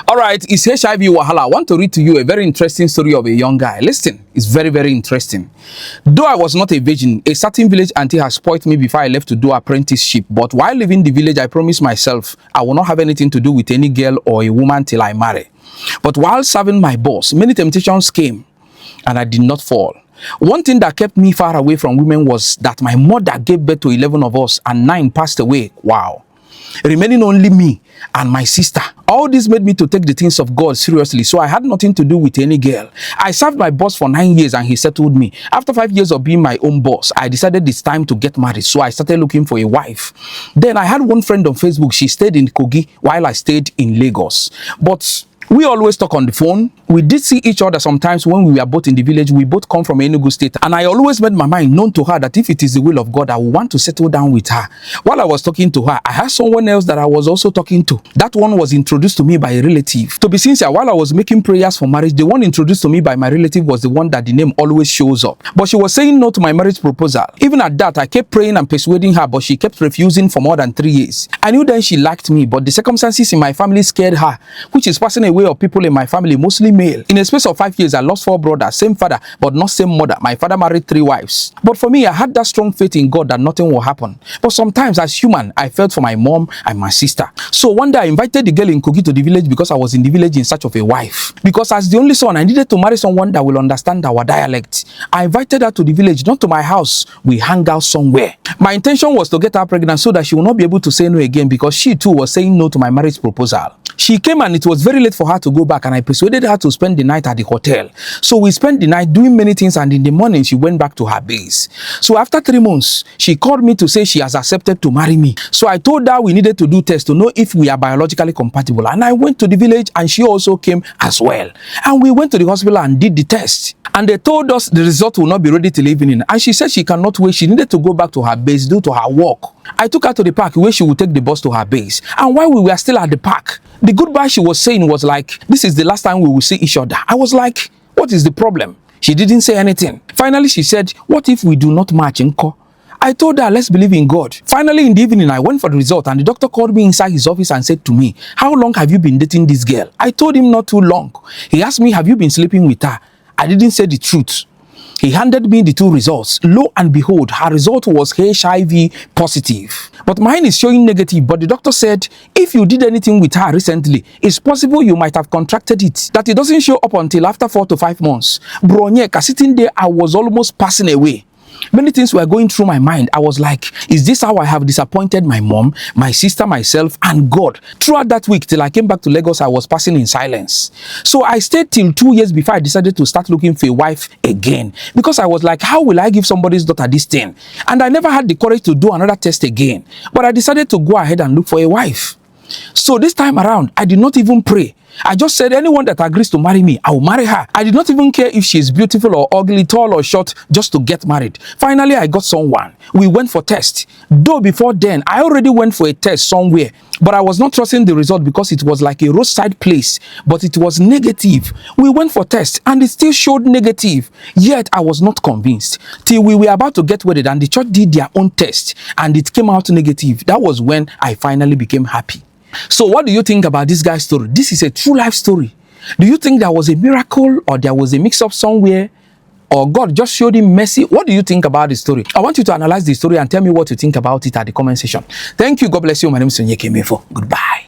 All right, it's HIV Wahala. I want to read to you a very interesting story of a young guy. Listen, it's very, very interesting. Though I was not a virgin, a certain village auntie has spoiled me before I left to do apprenticeship. But while leaving the village, I promised myself I will not have anything to do with any girl or a woman till I marry. But while serving my boss, many temptations came and I did not fall. One thing that kept me far away from women was that my mother gave birth to 11 of us and 9 passed away. Wow. Remaining only me and my sister. All this made me to take the things of God seriously, so I had nothing to do with any girl. I served my boss for 9 years and he settled me. After 5 years of being my own boss, I decided it's time to get married, so I started looking for a wife. Then I had one friend on Facebook. She stayed in Kogi while I stayed in Lagos. But we always talk on the phone. We did see each other sometimes when we were both in the village. We both come from Enugu State. And I always made my mind known to her that if it is the will of God, I will want to settle down with her. While I was talking to her, I had someone else that I was also talking to. That one was introduced to me by a relative. To be sincere, while I was making prayers for marriage, the one introduced to me by my relative was the one that the name always shows up. But she was saying no to my marriage proposal. Even at that, I kept praying and persuading her, but she kept refusing for more than 3 years. I knew then she liked me, but the circumstances in my family scared her, which is passing away of people in my family, mostly male. In a space of 5 years, I lost 4 brothers, same father, but not same mother. My father married 3 wives. But for me, I had that strong faith in God that nothing will happen. But sometimes, as human, I felt for my mom and my sister. So one day, I invited the girl in Kogi to the village because I was in the village in search of a wife. Because as the only son, I needed to marry someone that will understand our dialect. I invited her to the village, not to my house. We hang out somewhere. My intention was to get her pregnant so that she will not be able to say no again, because she too was saying no to my marriage proposal. She came and it was very late for her to go back, and I persuaded her to spend the night at the hotel. So we spent the night doing many things, and in the morning she went back to her base. So after 3 months, she called me to say she has accepted to marry me. So I told her we needed to do tests to know if we are biologically compatible. And I went to the village and she also came as well. And we went to the hospital and did the test. And they told us the result will not be ready till evening. And she said she cannot wait. She needed to go back to her base due to her work. I took her to the park where she would take the bus to her base. And while we were still at the park, the goodbye she was saying was like, this is the last time we will see each other. I was like, what is the problem? She didn't say anything. Finally, she said, what if we do not match, Nko? I told her, let's believe in God. Finally, in the evening, I went for the result and the doctor called me inside his office and said to me, how long have you been dating this girl? I told him not too long. He asked me, have you been sleeping with her? I didn't say the truth. He handed me the 2 results. Lo and behold, her result was HIV positive. But mine is showing negative. But the doctor said, if you did anything with her recently, it's possible you might have contracted it. That it doesn't show up until after 4 to 5 months. Bronyeka, sitting there, I was almost passing away. Many things were going through my mind. I was like, is this how I have disappointed my mom, my sister, myself, and God? Throughout that week, till I came back to Lagos, I was passing in silence. So I stayed till 2 years before I decided to start looking for a wife again. Because I was like, how will I give somebody's daughter this thing? And I never had the courage to do another test again. But I decided to go ahead and look for a wife. So this time around, I did not even pray. I just said, anyone that agrees to marry me, I will marry her. I did not even care if she is beautiful or ugly, tall or short, just to get married. Finally, I got someone. We went for test. Though before then, I already went for a test somewhere. But I was not trusting the result because it was like a roadside place. But it was negative. We went for test and it still showed negative. Yet, I was not convinced. Till we were about to get wedded and the church did their own test and it came out negative. That was when I finally became happy. So what do you think about this guy's story? This is a true life story. Do you think there was a miracle or there was a mix-up somewhere? Or God just showed him mercy? What do you think about the story? I want you to analyze the story and tell me what you think about it at the comment section. Thank you. God bless you. My name is Onyeka Emefuo. Goodbye.